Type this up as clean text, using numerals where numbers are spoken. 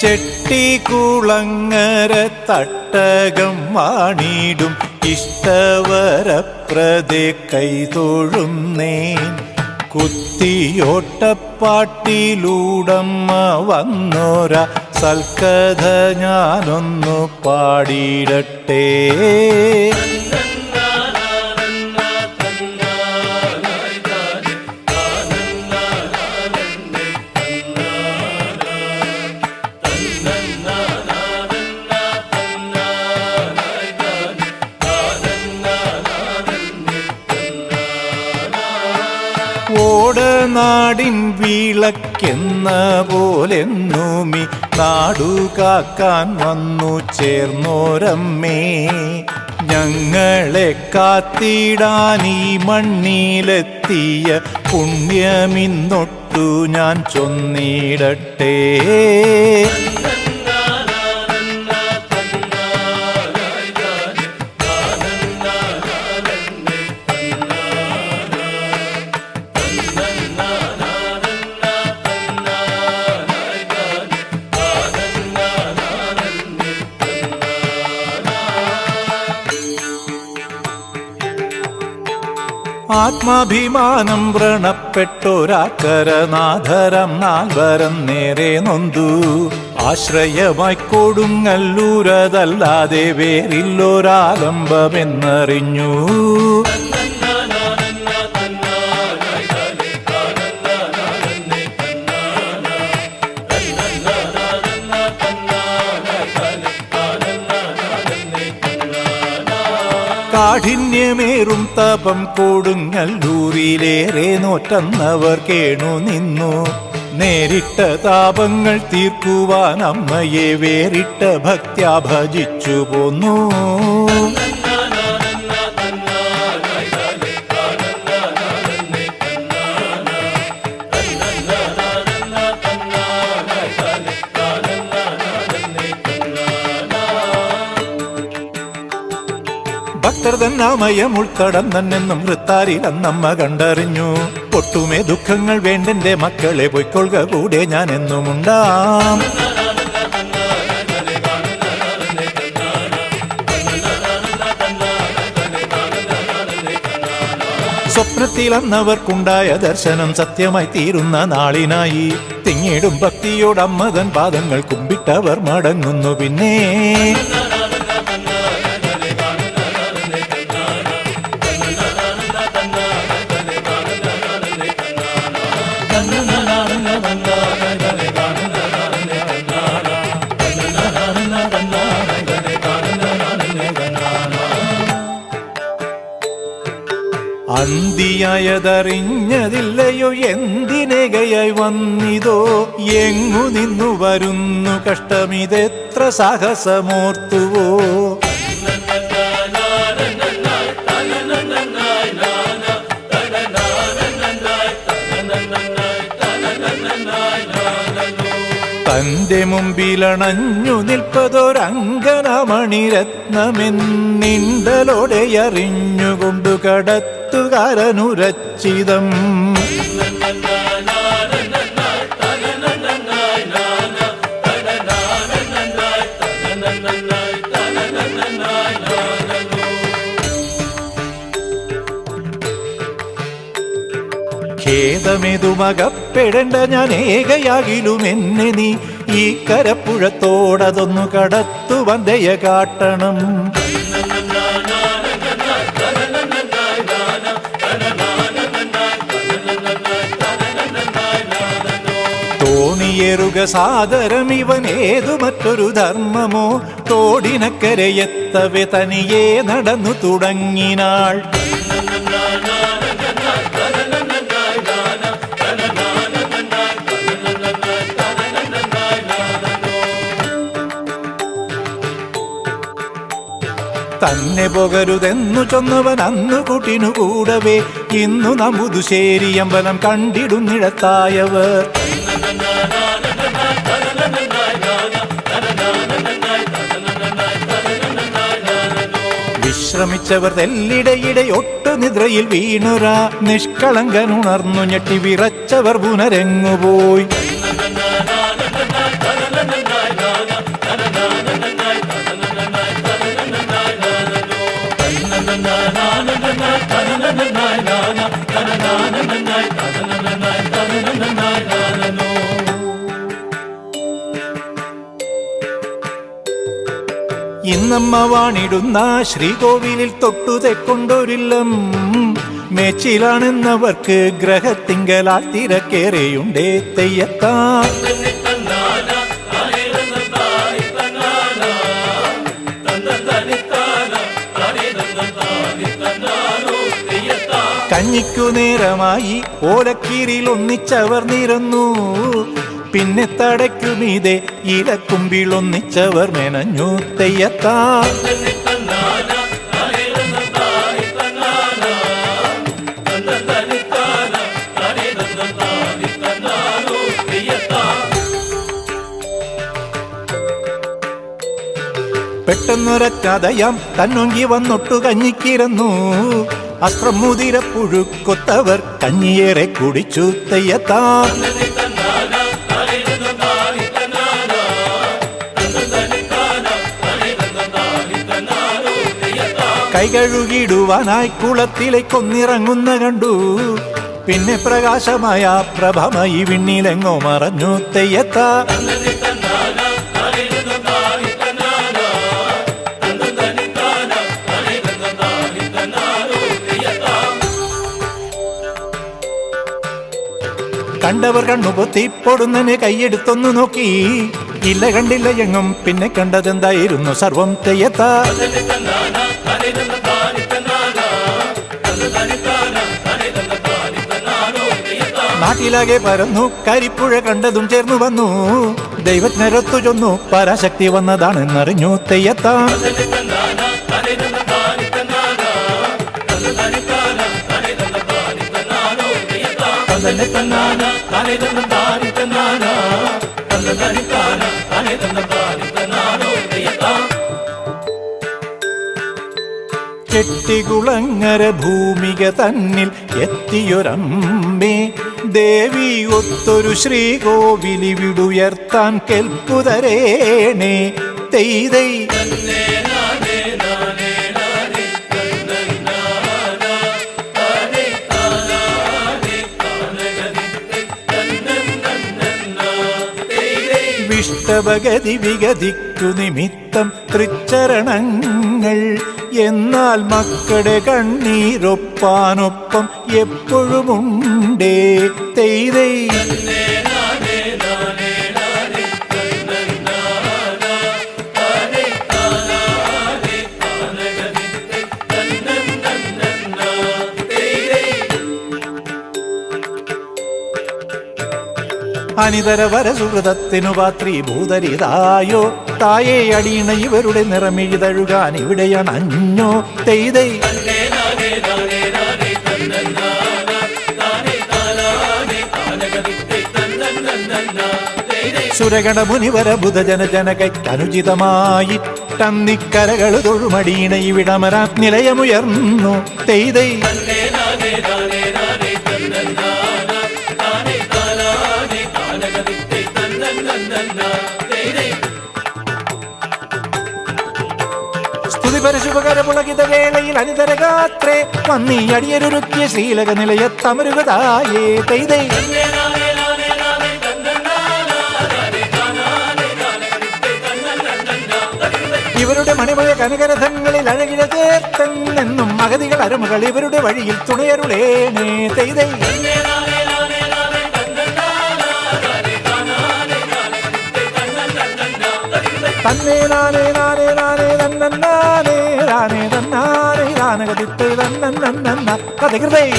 ചെട്ടികുളങ്ങര തട്ടകം വാണിടും ഇഷ്ടവരപ്രദേ കൈതൊഴുന്നേൻ. കുത്തിയോട്ടപ്പാട്ടിലൂടമ്മ വന്നോര സൽക്കഥ ഞാനൊന്നു പാടിയിടട്ടെ. ഓടനാടിൻ വിളക്കെന്ന പോലെന്നുമി നാടു കാക്കാൻ വന്നു ചേർന്നോരമ്മേ. ഞങ്ങളെ കാത്തിടാൻ ഈ മണ്ണിലെത്തിയ പുണ്യമിന്നൊട്ടു ഞാൻ ചൊന്നിടട്ടെ. ആത്മാഭിമാനം വ്രണപ്പെട്ടൊരാക്കരനാഥരം നാൽവരം നേരെ നൊന്തു. ആശ്രയമായി കൊടുങ്ങല്ലൂരതല്ലാതെ വേറില്ലൊരാലംബമെന്നറിഞ്ഞു. കാഠിന്യമേറും തപം കൊടുങ്ങല്ലൂരിലേറെ നോറ്റന്നവർ കേണു നിന്നു. നേരിട്ട താപങ്ങൾ തീർക്കുവാൻ അമ്മയെ വേറിട്ട ഭക്ത്യാ ഭജിച്ചു പോന്നു. ഭക്തർ തന്നാമയം ഉൾത്തടം തന്നെന്നും വൃത്താരിൽ അന്നമ്മ കണ്ടറിഞ്ഞു. ഒട്ടുമേ ദുഃഖങ്ങൾ വേണ്ടെന്റെ മക്കളെ പൊയ്ക്കൊള്ളുക കൂടെ ഞാൻ എന്നുമുണ്ടാം. സ്വപ്നത്തിൽ അന്നവർക്കുണ്ടായ ദർശനം സത്യമായി തീരുന്ന നാളിനായി. തിങ്ങിടും ഭക്തിയോടമ്മതൻ പാദങ്ങൾ കുമ്പിട്ടവർ മടങ്ങുന്നു. പിന്നെ അന്തിയായതറിഞ്ഞതില്ലയോ എന്തിനേകയായി വന്നിതോ. എങ്ങു നിന്നു വരുന്നു കഷ്ടമിതെത്ര സാഹസമോർത്തുവോ. തന്റെ മുമ്പിലണഞ്ഞു നിൽപ്പതൊരങ്കനമണിരത്നമെന്നിണ്ടലോടെ അറിഞ്ഞുകൊണ്ടു കടത്തുകാരനുരച്ചിതം. ഖേദമേതുമകപ്പെടേണ്ട ഞാൻ ഏകയാകിലും എന്നെ നീ ഈ കരപ്പുഴത്തോടതൊന്നു കടത്തുവാൻ ദയ കാട്ടണം. തോണിയേറുക സാദരം ഇവൻ ഏതു മറ്റൊരു ധർമ്മമോ. തോടിനക്കരയെത്തവെ തനിയെ നടന്നു തുടങ്ങിനാൾ. തന്നെ പോകരുതെന്നു ചൊന്നവൻ അന്നു കൂട്ടിനു കൂടവേ. ഇന്നു നമുതുശേരിയമ്പലം കണ്ടിടുന്നിടത്തായവർ. വിശ്രമിച്ചവർ തെല്ലിടയിടെ ഒട്ടു നിദ്രയിൽ വീണുരാ. നിഷ്കളങ്കനുണർന്നു ഞെട്ടി വിറച്ചവർ പുനരങ്ങുപോയി. ഇന്നമ്മ വാണിടുന്ന ശ്രീകോവിലിൽ തൊട്ടുതെക്കൊണ്ടൊരില്ലം മേച്ചിലാണെന്നവർക്ക് ഗ്രഹത്തിങ്കലാൽ തിരക്കേറെയുണ്ടേ തെയ്യത്താ. കഞ്ഞിക്കു നേരമായി ഓലക്കീരിൽ ഒന്നിച്ചവർ നിരന്നു. പിന്നെ തടയ്ക്കുമീതെ ഇലക്കുമ്പിൽ ഒന്നിച്ചവർ മെനഞ്ഞു തെയ്യത്താ. പെട്ടെന്നൊരക്കഥയാം തന്നൊങ്കി വന്നൊട്ടു കഞ്ഞിക്കിരന്നു. അസ്ത്രം മുതിര പുഴുക്കൊത്തവർ കഞ്ഞിയേറെ കുടിച്ചു തെയ്യത്താ. കൈകഴുകിടുവാനായി കുളത്തിലേക്കൊന്നിറങ്ങുന്ന കണ്ടു. പിന്നെ പ്രകാശമായ പ്രഭമയി വിണ്ണിലെങ്ങോ മറഞ്ഞു തെയ്യത്താ. കണ്ടവർ കണ്ണുപൊത്തി പൊടുന്നനെ കൈയെടുത്തൊന്നു നോക്കി. ഇല്ല കണ്ടില്ല എങ്ങും. പിന്നെ കണ്ടതെന്തായിരുന്നു സർവം തെയ്യത്താ. നാട്ടിലാകെ പരന്നു. കരിപ്പുഴ കണ്ടതും ചേർന്നു വന്നു. ദൈവജ്ഞരൊത്തു ചൊന്നു പരാശക്തി വന്നതാണെന്നറിഞ്ഞു തെയ്യത്താ. ചെട്ടികുളങ്ങര ഭൂമിക തന്നിൽ എത്തിയൊരമ്മേ ദേവി ഒത്തൊരു ശ്രീകോവിലി വിടുയർത്താൻ കെൽപ്പുതരേണേ തെയ്തൈ. വിഷ്ടഭഗതി വിഗതിക്കു നിമിത്തം തൃച്ചരണങ്ങൾ. എന്നാൽ മക്കളുടെ കണ്ണീരൊപ്പാനൊപ്പം എപ്പോഴുമുണ്ടേ തെയ്തൈ. അനിതരവര സുഹൃതത്തിനു പാത്രീ ഭൂതരിതായോ തായേ അടിയണ ഇവരുടെ നിറമിഴുതഴുകാൻ ഇവിടെയാണ് അഞ്ഞോ തെയ്തൈ. സുരഗണ മുനിവര ബുധജന ജനകനുചിതമായി തന്നിക്കരകൾ തൊഴുമടീണ ഇവിടമരാ നിലയമുയർന്നു തെയ്തൈ. സ്തുതിപരശുഭകരമുളകിത വേളയിൽ അനിതരഗാത്രേ വന്നീ അടിയരുക്കിയ ശ്രീലക നിലയത്തമരുകതായേ തെയ്തൈ. ഇവരുടെ മണിമയ കനകരഥങ്ങളിൽ അഴകിഴ ചേർത്തെന്നും അഗതികൾ അരുമകൾ ഇവരുടെ വഴിയിൽ തുണയരുളേണേ തെയ്തൈ. തന്നേ നാനേ നാനേ നാനേ തന്നേ നാനേ തന്നാനേ താനകതിത്തേ തന്നന്ന കഥകൃതേ.